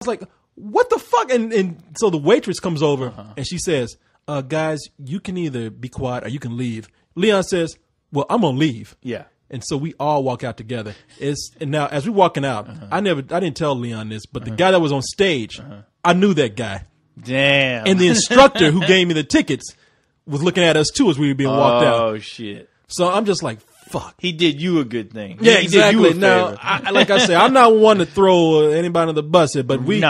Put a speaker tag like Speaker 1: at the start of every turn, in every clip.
Speaker 1: like, what the fuck? And so the waitress comes over and she says, guys, you can either be quiet or you can leave. Leon says, well, I'm going to leave.
Speaker 2: Yeah.
Speaker 1: And so we all walk out together. And now as we're walking out, I didn't tell Leon this, but the guy that was on stage, I knew that guy.
Speaker 2: Damn.
Speaker 1: And the instructor who gave me the tickets was looking at us too as we were being walked out.
Speaker 2: Oh, shit.
Speaker 1: So I'm just like, fuck.
Speaker 2: He did you a good thing.
Speaker 1: Yeah,
Speaker 2: he
Speaker 1: exactly.
Speaker 2: Did you a
Speaker 1: Now,
Speaker 2: favor.
Speaker 1: like I said, I'm not one to throw anybody under the bus here, but we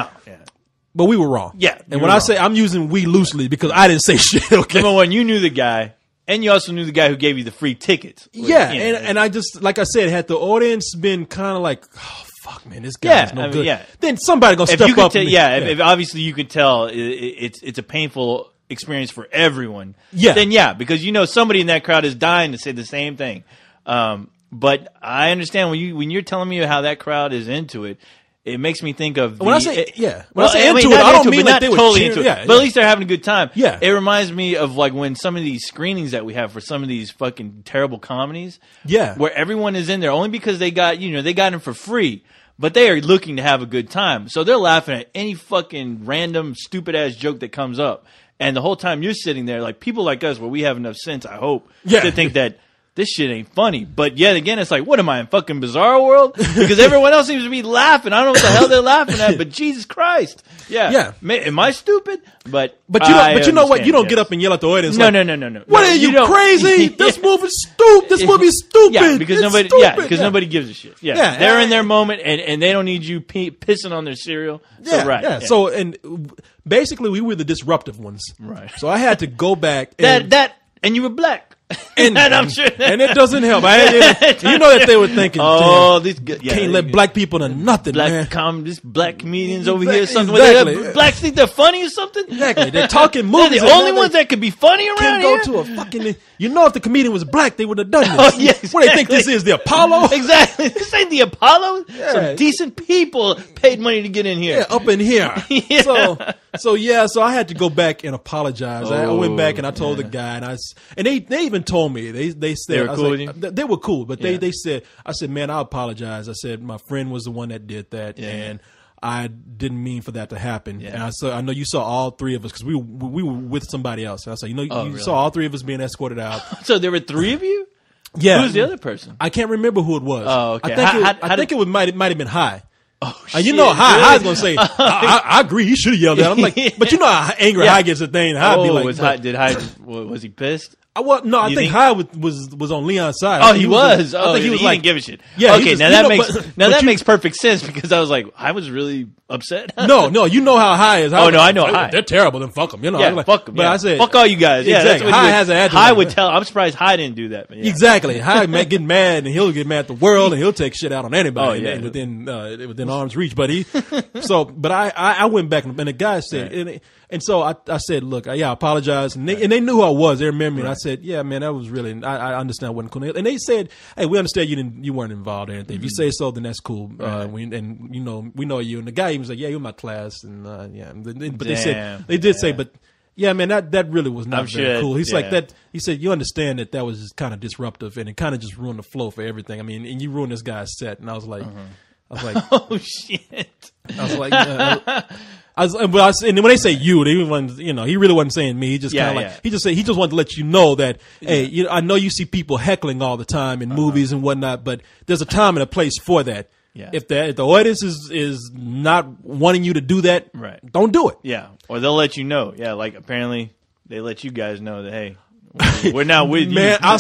Speaker 1: were wrong.
Speaker 2: Yeah.
Speaker 1: And when I say I'm using we loosely because I didn't say shit, okay?
Speaker 2: Number one, you knew the guy, and you also knew the guy who gave you the free tickets.
Speaker 1: Yeah, and I just, like I said, had the audience been kind of like, oh, fuck, man, this guy's no good. Yeah. Then somebody going to step up.
Speaker 2: If obviously you could tell it's a painful experience for everyone.
Speaker 1: Yeah.
Speaker 2: Then because you know somebody in that crowd is dying to say the same thing. But I understand when you're telling me how that crowd is into it. It makes me think of
Speaker 1: when I say into it, I don't mean like they were
Speaker 2: totally into it.
Speaker 1: Yeah,
Speaker 2: but at least they're having a good time.
Speaker 1: Yeah.
Speaker 2: It reminds me of like when some of these screenings that we have for some of these fucking terrible comedies.
Speaker 1: Yeah.
Speaker 2: Where everyone is in there only because they got them for free. But they are looking to have a good time. So they're laughing at any fucking random stupid ass joke that comes up. And the whole time you're sitting there, like people like us where we have enough sense, I hope, to think that this shit ain't funny. But yet again, it's like, what am I in fucking Bizarro World? Because everyone else seems to be laughing. I don't know what the hell they're laughing at, but Jesus Christ. Yeah. Am I stupid? But
Speaker 1: you know what? You don't get up and yell at the audience.
Speaker 2: No.
Speaker 1: What are you crazy? This movie's stupid. This movie's stupid.
Speaker 2: Yeah, because nobody gives a shit. Yeah. They're in their moment and they don't need you pissing on their cereal.
Speaker 1: Yeah. So, and basically we were the disruptive ones.
Speaker 2: Right.
Speaker 1: So I had to go back.
Speaker 2: And you were black. And I'm sure,
Speaker 1: and it doesn't help. You know that they were thinking, can't let black people into nothing, man.
Speaker 2: These black comedians over here, something.
Speaker 1: Exactly.
Speaker 2: Blacks think they're funny or something.
Speaker 1: Exactly, they're talking movies.
Speaker 2: They're the only ones that could be funny around here.
Speaker 1: Go to a fucking. You know, if the comedian was black, they would have done this.
Speaker 2: Oh, yeah, exactly.
Speaker 1: What do they think this is? The Apollo?
Speaker 2: Exactly. This ain't the Apollo. Yeah. Some decent people paid money to get in here.
Speaker 1: Yeah, up in here. So I had to go back and apologize. I went back and I told the guy, and they even told me they said
Speaker 2: they were cool with you?
Speaker 1: They were cool, but they said, I said, man, I apologize. I said my friend was the one that did that, and I didn't mean for that to happen.
Speaker 2: Yeah.
Speaker 1: And I said, I know you saw all three of us because we were with somebody else. And I said, you
Speaker 2: really?
Speaker 1: saw all three of us being escorted out.
Speaker 2: So there were three of you?
Speaker 1: Yeah.
Speaker 2: Who's the other person?
Speaker 1: I can't remember who it was.
Speaker 2: Oh, okay.
Speaker 1: I think it might have been High.
Speaker 2: Oh, shit.
Speaker 1: You know, High's gonna say, I agree. He should have yelled at him. I'm like, but you know how angry High gets a thing. High be like,
Speaker 2: was he pissed?
Speaker 1: I think High was on Leon's side.
Speaker 2: Oh, he was.
Speaker 1: I think he was like,
Speaker 2: didn't give a shit.
Speaker 1: Yeah.
Speaker 2: Okay, that makes perfect sense because I was like, I was really upset.
Speaker 1: No, you know how High is.
Speaker 2: I know High.
Speaker 1: They're terrible. Then fuck them. You know,
Speaker 2: yeah, fuck them.
Speaker 1: But I said,
Speaker 2: fuck all you guys. Yeah,
Speaker 1: exactly. High has an attitude.
Speaker 2: High would tell. I'm surprised High didn't do that. But yeah.
Speaker 1: Exactly. High might get mad and he'll get mad at the world and he'll take shit out on anybody.
Speaker 2: Oh, yeah.
Speaker 1: Within arm's reach. But I went back and the guy said, and so I said, look, I apologize. And they knew who I was. They remembered me. And I said, yeah, man, that was really, I understand what cool. And they said, hey, we understand you weren't involved or anything. If you say so, then that's cool. We know you. And the guy even was like, yeah, you're in my class. And but they did say, but yeah, man, that really was not very cool. He's like that. He said, you understand that was just kind of disruptive and it kind of just ruined the flow for everything. I mean, and you ruined this guy's set. And I was like,
Speaker 2: oh shit.
Speaker 1: I was like, and when they say you, they even, he really wasn't saying me. He just kind of he just said, he just wanted to let you know that, hey, I know you see people heckling all the time in movies and whatnot, but there's a time and a place for that.
Speaker 2: Yeah.
Speaker 1: If the audience is not wanting you to do that, don't do it.
Speaker 2: Yeah. Or they'll let you know. Yeah. Like apparently they let you guys know that, hey, we're not with you.
Speaker 1: Man, I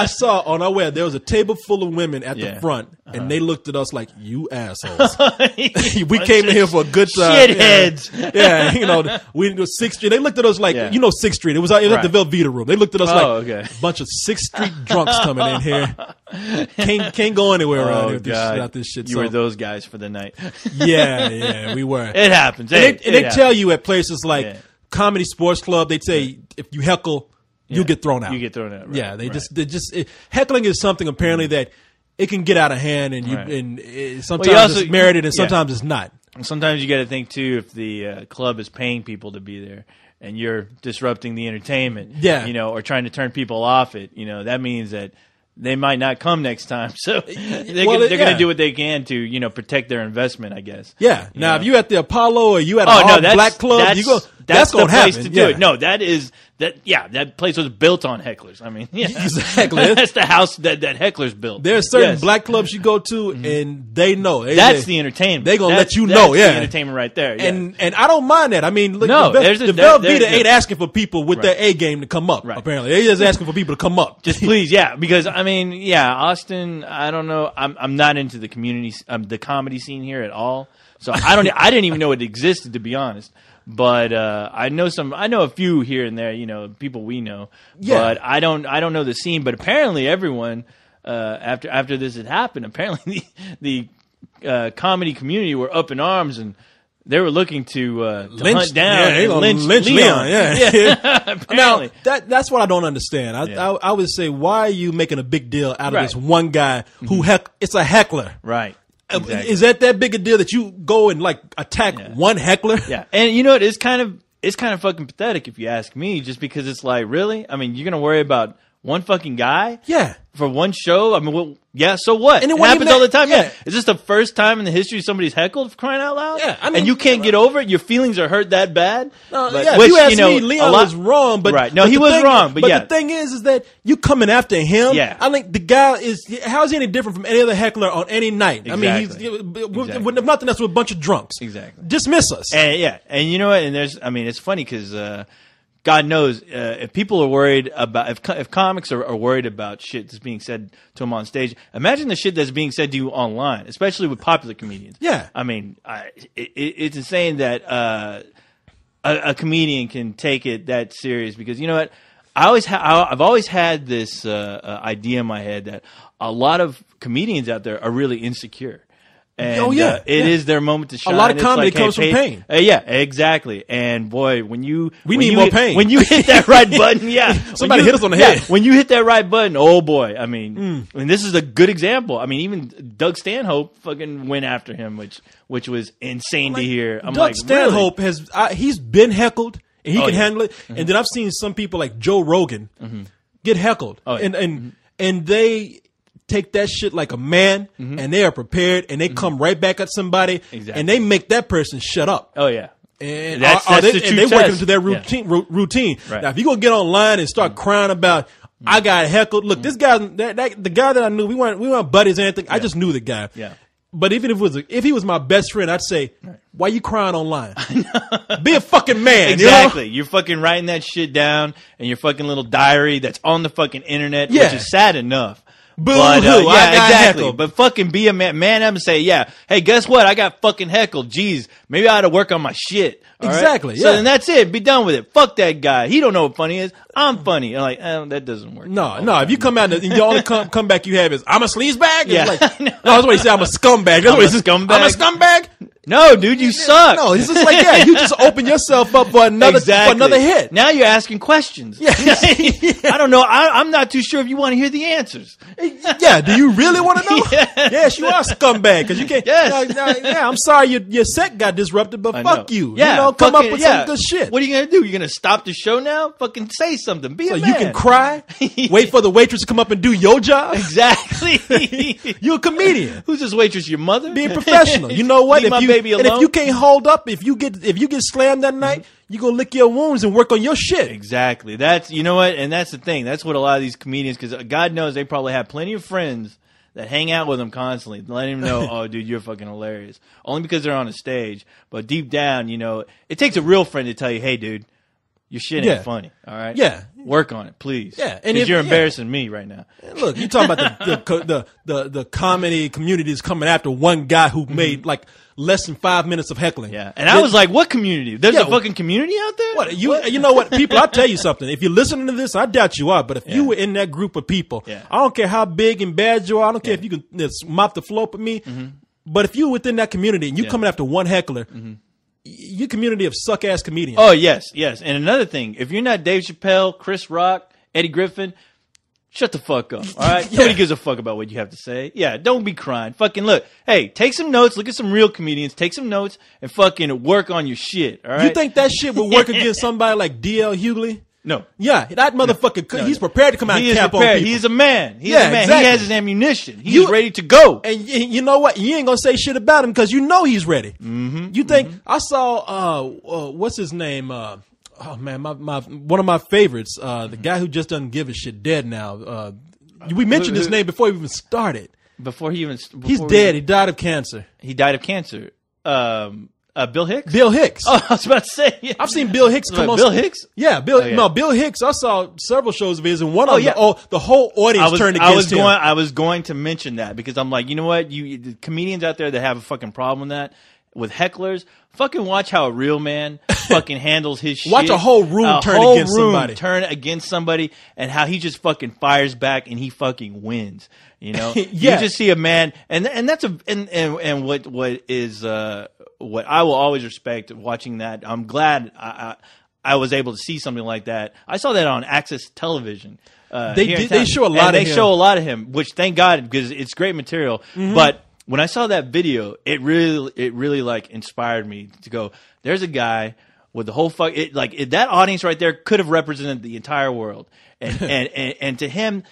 Speaker 1: saw on our way, there was a table full of women at the front, and they looked at us like, you assholes. We came in here for a good time.
Speaker 2: Shitheads.
Speaker 1: Yeah, we did 6th Street. They looked at us like, 6th Street. It was at the Velveeta room. They looked at us a bunch of 6th Street drunks coming in here. Can't go anywhere around here without this shit.
Speaker 2: You were those guys for the night.
Speaker 1: Yeah, we were.
Speaker 2: It happens.
Speaker 1: And they tell you at places like Comedy Sports Club, they say, if you heckle, you'll get thrown out.
Speaker 2: You get thrown out. Right.
Speaker 1: Yeah, heckling is something apparently that it can get out of hand, and sometimes it's merited, and sometimes it's not.
Speaker 2: Sometimes you got to think too if the club is paying people to be there, and you're disrupting the entertainment.
Speaker 1: Yeah.
Speaker 2: Or trying to turn people off it. That means that they might not come next time. So they're
Speaker 1: Well,
Speaker 2: going
Speaker 1: yeah.
Speaker 2: to do what they can to, protect their investment, I guess.
Speaker 1: Yeah. Now,
Speaker 2: Yeah.
Speaker 1: if you at the Apollo or you at
Speaker 2: Oh,
Speaker 1: an
Speaker 2: no,
Speaker 1: all black club, you go. That's
Speaker 2: the
Speaker 1: gonna
Speaker 2: place
Speaker 1: happen.
Speaker 2: to do
Speaker 1: yeah.
Speaker 2: it. No, that place was built on hecklers. I mean, yeah.
Speaker 1: Exactly.
Speaker 2: That's the house that hecklers built.
Speaker 1: There are certain
Speaker 2: Yes.
Speaker 1: black clubs you go to, and they know.
Speaker 2: That's the entertainment.
Speaker 1: They gonna
Speaker 2: That's
Speaker 1: let you know.
Speaker 2: the
Speaker 1: Yeah,
Speaker 2: entertainment right there. Yeah.
Speaker 1: And I don't mind that. I mean, look,
Speaker 2: No,
Speaker 1: the Velveeta
Speaker 2: there's
Speaker 1: ain't asking for people with their A game to come up.
Speaker 2: Right.
Speaker 1: Apparently, they just asking for people to come up.
Speaker 2: Just please, yeah, because I mean, yeah, Austin. I don't know. I'm not into the the comedy scene here at all. So I didn't even know it existed, to be honest. But I know a few here and there, people we know.
Speaker 1: Yeah.
Speaker 2: But I don't know the scene. But apparently, everyone after this had happened, apparently the comedy community were up in arms and they were looking to hunt down
Speaker 1: they
Speaker 2: and
Speaker 1: gonna
Speaker 2: lynch
Speaker 1: Leon. Yeah.
Speaker 2: apparently.
Speaker 1: Now that's what I don't understand.
Speaker 2: Yeah.
Speaker 1: I would say, why are you making a big deal out of
Speaker 2: Right.
Speaker 1: this one guy who it's a heckler?
Speaker 2: Right. Exactly.
Speaker 1: Is that big a deal that you go and like attack one heckler?
Speaker 2: Yeah, and you know what? It's kind of fucking pathetic if you ask me. Just because it's like, really? I mean, you're gonna worry about one fucking guy?
Speaker 1: Yeah.
Speaker 2: For one show? I mean, well, yeah. So what?
Speaker 1: And it
Speaker 2: it
Speaker 1: wasn't
Speaker 2: happens
Speaker 1: even
Speaker 2: all the
Speaker 1: that-
Speaker 2: time.
Speaker 1: yeah.
Speaker 2: Yeah. Is this the first time in the history somebody's heckled, for crying out loud?
Speaker 1: Yeah, I mean-
Speaker 2: and you can't get over it. Your feelings are hurt that bad.
Speaker 1: No,
Speaker 2: But-
Speaker 1: yeah,
Speaker 2: which,
Speaker 1: if you ask
Speaker 2: you know,
Speaker 1: me,
Speaker 2: a
Speaker 1: Leon
Speaker 2: lot-
Speaker 1: was wrong, but
Speaker 2: Right. No,
Speaker 1: but
Speaker 2: he
Speaker 1: the
Speaker 2: was
Speaker 1: thing-
Speaker 2: wrong, but yeah.
Speaker 1: the thing is that you coming after him.
Speaker 2: Yeah.
Speaker 1: I think the guy is. How is he any different from any other heckler on any night? I mean,
Speaker 2: Exactly.
Speaker 1: with nothing else with a bunch of drunks.
Speaker 2: Exactly.
Speaker 1: Dismiss us.
Speaker 2: And yeah, and you know what? And it's funny because God knows if people are worried about if comics are worried about shit that's being said to them on stage. Imagine the shit that's being said to you online, especially with popular comedians.
Speaker 1: Yeah.
Speaker 2: I mean, it's insane that a comedian can take it that serious because you know what? I've always had this idea in my head that a lot of comedians out there are really insecure. And,
Speaker 1: Oh, yeah,
Speaker 2: it
Speaker 1: yeah.
Speaker 2: is their moment to shine.
Speaker 1: lot of
Speaker 2: It's
Speaker 1: comedy
Speaker 2: like, hey,
Speaker 1: comes from pain.
Speaker 2: yeah, exactly. And boy, we
Speaker 1: need more pain.
Speaker 2: When you hit that right button, yeah.
Speaker 1: Somebody
Speaker 2: When you-
Speaker 1: hit us on the
Speaker 2: yeah,
Speaker 1: head.
Speaker 2: When you hit that right button, oh boy. I mean, this is a good example. I mean, even Doug Stanhope fucking went after him, which was insane to hear. I'm
Speaker 1: Doug
Speaker 2: like,
Speaker 1: Stanhope has he's been heckled and he can
Speaker 2: yeah.
Speaker 1: handle it. And then I've seen some people like Joe Rogan get heckled,
Speaker 2: Oh, yeah.
Speaker 1: and they take that shit like a man, and they are prepared, and they come right back at somebody,
Speaker 2: Exactly.
Speaker 1: and they make that person shut up.
Speaker 2: Oh yeah.
Speaker 1: And
Speaker 2: That's
Speaker 1: they,
Speaker 2: the true
Speaker 1: and they work
Speaker 2: test.
Speaker 1: into their
Speaker 2: Yeah.
Speaker 1: routine.
Speaker 2: Right.
Speaker 1: Now, if you gonna get online and start crying about I got heckled, look, this guy, the guy that I knew, we weren't buddies or anything. I just knew the guy.
Speaker 2: Yeah.
Speaker 1: But even if he was my best friend, I'd say, why you crying online? Be a fucking man.
Speaker 2: Exactly. You're fucking writing that shit down in your fucking little diary that's on the fucking internet,
Speaker 1: Yeah.
Speaker 2: which is sad enough.
Speaker 1: Boo-hoo,
Speaker 2: But,
Speaker 1: I got
Speaker 2: exactly.
Speaker 1: heckled.
Speaker 2: But fucking be a man. Man up and say, yeah, hey, guess what? I got fucking heckled. Jeez, maybe I ought to work on my shit. All right?
Speaker 1: Exactly,
Speaker 2: So
Speaker 1: yeah.
Speaker 2: then that's it. Be done with it. Fuck that guy. He don't know what funny is. I'm funny. I'm like, that doesn't work.
Speaker 1: No, if you come out and the only comeback you have is I'm a sleazebag,
Speaker 2: Yeah.
Speaker 1: it's like, no, that's what he said. I'm a scumbag. That's
Speaker 2: I'm
Speaker 1: what
Speaker 2: a
Speaker 1: he said.
Speaker 2: scumbag.
Speaker 1: I'm a scumbag.
Speaker 2: No, dude, you suck.
Speaker 1: No, it's just like you just open yourself up for another hit.
Speaker 2: Now you're asking questions.
Speaker 1: Yeah.
Speaker 2: I don't know. I'm not too sure if you want to hear the answers.
Speaker 1: Yeah, do you really want to know?
Speaker 2: Yeah.
Speaker 1: Yes, you are a scumbag because you can't.
Speaker 2: Yes.
Speaker 1: Yeah, I'm sorry your set got disrupted, but
Speaker 2: I
Speaker 1: fuck
Speaker 2: know.
Speaker 1: you.
Speaker 2: Yeah,
Speaker 1: come
Speaker 2: fucking-
Speaker 1: up with
Speaker 2: yeah.
Speaker 1: some good shit.
Speaker 2: What are you gonna do? You're gonna stop the show now? Fucking say something. Be
Speaker 1: So
Speaker 2: a man.
Speaker 1: you can cry, wait for the waitress to come up and do your job.
Speaker 2: Exactly.
Speaker 1: You're a comedian.
Speaker 2: Who's this waitress? Your mother?
Speaker 1: Being professional. You know what?
Speaker 2: Leave my baby
Speaker 1: and if
Speaker 2: alone.
Speaker 1: you can't hold up, if you get slammed that night, you gonna lick your wounds and work on your shit.
Speaker 2: Exactly. That's you know what, and that's the thing. That's what a lot of these comedians, because God knows they probably have plenty of friends that hang out with them constantly, letting him know, oh, dude, you're fucking hilarious. Only because they're on a stage, but deep down, you know, it takes a real friend to tell you, hey, dude, your shit ain't
Speaker 1: Yeah.
Speaker 2: funny. All right,
Speaker 1: Yeah.
Speaker 2: work on it, please.
Speaker 1: Yeah, and
Speaker 2: because
Speaker 1: if-
Speaker 2: you're
Speaker 1: yeah.
Speaker 2: embarrassing me right now.
Speaker 1: Look, you talking about the comedy community is coming after one guy who made like less than 5 minutes of heckling.
Speaker 2: Yeah, and I was like, what community? There's
Speaker 1: Yeah.
Speaker 2: a fucking community out there.
Speaker 1: What you know what people? I'll tell you something. If you're listening to this, I doubt you are. But if you were in that group of people,
Speaker 2: Yeah.
Speaker 1: I don't care how big and bad you are. I don't care if you can mop the floor with me. But if you're within that community and you coming after one heckler, your community of suck ass comedians.
Speaker 2: Oh, yes, yes. And another thing, if you're not Dave Chappelle, Chris Rock, Eddie Griffin, shut the fuck up, all right?
Speaker 1: Yeah.
Speaker 2: Nobody gives a fuck about what you have to say. Yeah, don't be crying. Fucking look. Hey, take some notes. Look at some real comedians. Take some notes and fucking work on your shit, all right?
Speaker 1: You think that shit would work against somebody like D.L. Hughley?
Speaker 2: No.
Speaker 1: Yeah, that motherfucker. He's prepared to come out
Speaker 2: He
Speaker 1: and
Speaker 2: is
Speaker 1: cap on
Speaker 2: prepared.
Speaker 1: people.
Speaker 2: He's a man. He's
Speaker 1: Yeah,
Speaker 2: a man.
Speaker 1: exactly.
Speaker 2: He has his ammunition. He's ready to go.
Speaker 1: And you know what? You ain't gonna say shit about him because you know he's ready. Mm-hmm. You think I saw what's his name? Oh man, my one of my favorites, the guy who just doesn't give a shit, dead now. We mentioned his name before we even started. He's dead. He died of cancer.
Speaker 2: He died of cancer. Bill Hicks?
Speaker 1: Bill Hicks.
Speaker 2: Oh, I was about to say.
Speaker 1: I've seen Bill Hicks come on.
Speaker 2: Bill Hicks?
Speaker 1: Yeah, Bill.
Speaker 2: Oh, yeah.
Speaker 1: No, Bill Hicks. I saw several shows of his, and one of them,
Speaker 2: yeah.
Speaker 1: the whole audience turned against him.
Speaker 2: I was going to mention that because I'm like, you know what? The comedians out there that have a fucking problem with that, with hecklers, fucking watch how a real man fucking handles his shit.
Speaker 1: Watch a whole room turn
Speaker 2: against somebody, and how he just fucking fires back and he fucking wins. You know,
Speaker 1: Yeah.
Speaker 2: You just see a man, and that's and what is what I will always respect watching that. I'm glad I was able to see something like that. I saw that on Access Television.
Speaker 1: They show a lot of him.
Speaker 2: They show a lot of him, which thank God because it's great material.
Speaker 1: Mm-hmm.
Speaker 2: But when I saw that video, it really like inspired me to go. There's a guy with the whole that audience right there could have represented the entire world, and to him,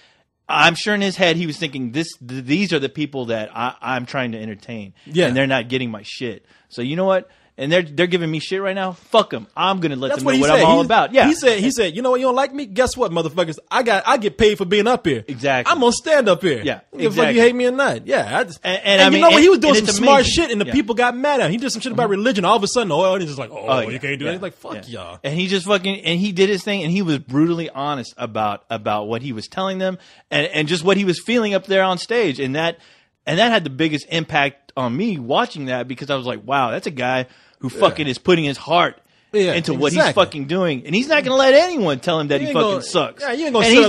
Speaker 2: I'm sure in his head he was thinking these are the people that I'm trying to entertain, and they're not getting my shit. So you know what? And they're giving me shit right now. Fuck them. I'm gonna let them know what I'm all about. Yeah.
Speaker 1: He said, you know what? You don't like me? Guess what, motherfuckers? I get paid for being up here.
Speaker 2: Exactly.
Speaker 1: I'm gonna stand up here.
Speaker 2: Yeah.
Speaker 1: If you hate me or not. Yeah.
Speaker 2: And
Speaker 1: I mean, you know what? He was doing some smart
Speaker 2: amazing.
Speaker 1: shit, and the people got mad at him. He did some shit about religion. All of a sudden, the audience is like, you can't do that. He's like, fuck y'all.
Speaker 2: And he just he did his thing, and he was brutally honest about what he was telling them, and just what he was feeling up there on stage, and that had the biggest impact on me watching that because I was like, wow, that's a guy who fucking is putting his heart into what he's fucking doing, and he's not gonna let anyone tell him that he fucking sucks.
Speaker 1: Yeah, you ain't gonna.
Speaker 2: And he's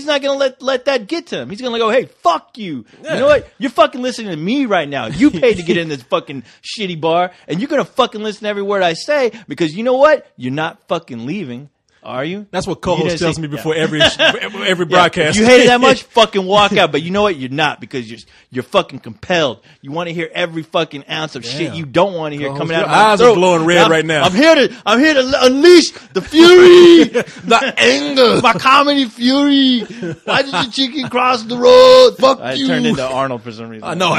Speaker 2: not gonna let that get to him. He's gonna go, hey, fuck you.
Speaker 1: Yeah.
Speaker 2: You know what? You're fucking listening to me right now. You paid to get in this fucking shitty bar, and you're gonna fucking listen to every word I say because you know what? You're not fucking leaving. Are you?
Speaker 1: That's what co-host tells me before every broadcast.
Speaker 2: If you hate it that much, fucking walk out. But you know what? You're not because you're fucking compelled. You want to hear every fucking ounce of shit you don't want to hear coming out of my
Speaker 1: eyes
Speaker 2: throat.
Speaker 1: are glowing red right now.
Speaker 2: I'm here to unleash the fury, the anger, my comedy fury. Why did the chicken cross the road? Fuck you. I turned into Arnold for some reason.
Speaker 1: I know.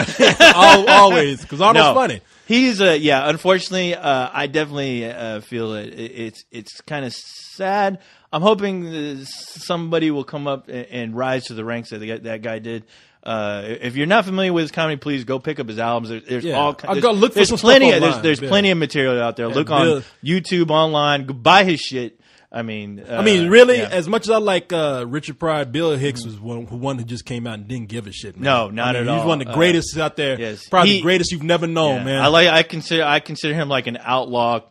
Speaker 1: Always because Arnold's funny.
Speaker 2: He's unfortunately, I definitely feel that it's kind of sad. I'm hoping somebody will come up and rise to the ranks that guy did. If you're not familiar with his comedy, please go pick up his albums. There's all kinds.
Speaker 1: Look for
Speaker 2: there's
Speaker 1: some
Speaker 2: plenty.
Speaker 1: Stuff online.
Speaker 2: There's plenty of material out there. Look on YouTube, online. Go buy his shit. I mean,
Speaker 1: really, as much as I like Richard Pryor, Bill Hicks was one who just came out and didn't give a shit. Man.
Speaker 2: No, not at all.
Speaker 1: He's one of the greatest out there.
Speaker 2: Yes.
Speaker 1: Probably the greatest you've never known, man.
Speaker 2: I consider him like an outlaw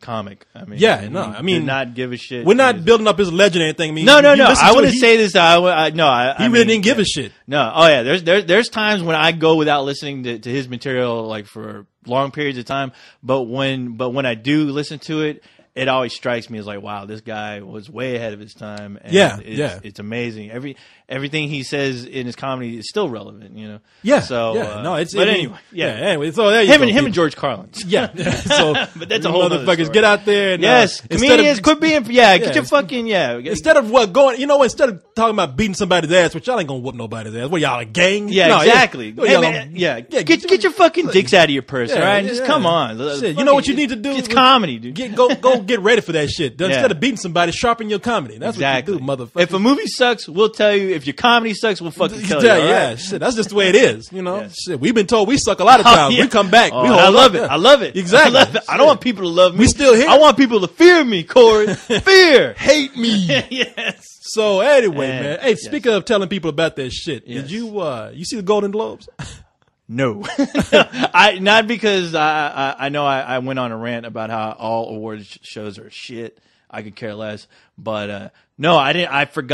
Speaker 2: comic. I mean,
Speaker 1: did
Speaker 2: not give a shit.
Speaker 1: We're not building up his legend or anything. I mean,
Speaker 2: no. I wouldn't say this. He
Speaker 1: really didn't give a shit.
Speaker 2: No. Oh yeah. There's times when I go without listening to his material like for long periods of time. But when I do listen to it, it always strikes me as like, wow, this guy was way ahead of his time. And it's amazing. Everything he says in his comedy is still relevant, you know.
Speaker 1: Yeah.
Speaker 2: So,
Speaker 1: anyway. So there you
Speaker 2: him
Speaker 1: go.
Speaker 2: Him and George Carlin.
Speaker 1: Yeah. So,
Speaker 2: but that's a whole other
Speaker 1: motherfuckers
Speaker 2: story.
Speaker 1: Get out there. And,
Speaker 2: comedians quit being. Get your fucking
Speaker 1: Instead of instead of talking about beating somebody's ass, which y'all ain't gonna whoop nobody's ass. What y'all a gang?
Speaker 2: Yeah, exactly. Get your fucking dicks out of your purse, all right? Just come on.
Speaker 1: Shit, you know what you need to do?
Speaker 2: It's comedy, dude.
Speaker 1: Go get ready for that shit. Instead of beating somebody, sharpen your comedy. That's what you do, motherfucker.
Speaker 2: If a movie sucks, we'll tell you. If your comedy sucks, we'll fucking tell you.
Speaker 1: Yeah, shit. That's just the way it is. You know, shit. We've been told we suck a lot of times. We come back.
Speaker 2: I love it. I love it.
Speaker 1: Exactly.
Speaker 2: I don't want people to love me.
Speaker 1: We still here.
Speaker 2: I want people to fear me, Corey. Fear, hate me. Yes.
Speaker 1: So anyway, man. Hey, speaking of telling people about that shit, did you see the Golden Globes?
Speaker 2: No, not because I know I went on a rant about how all awards shows are shit. I could care less, but no, I didn't. I forgot.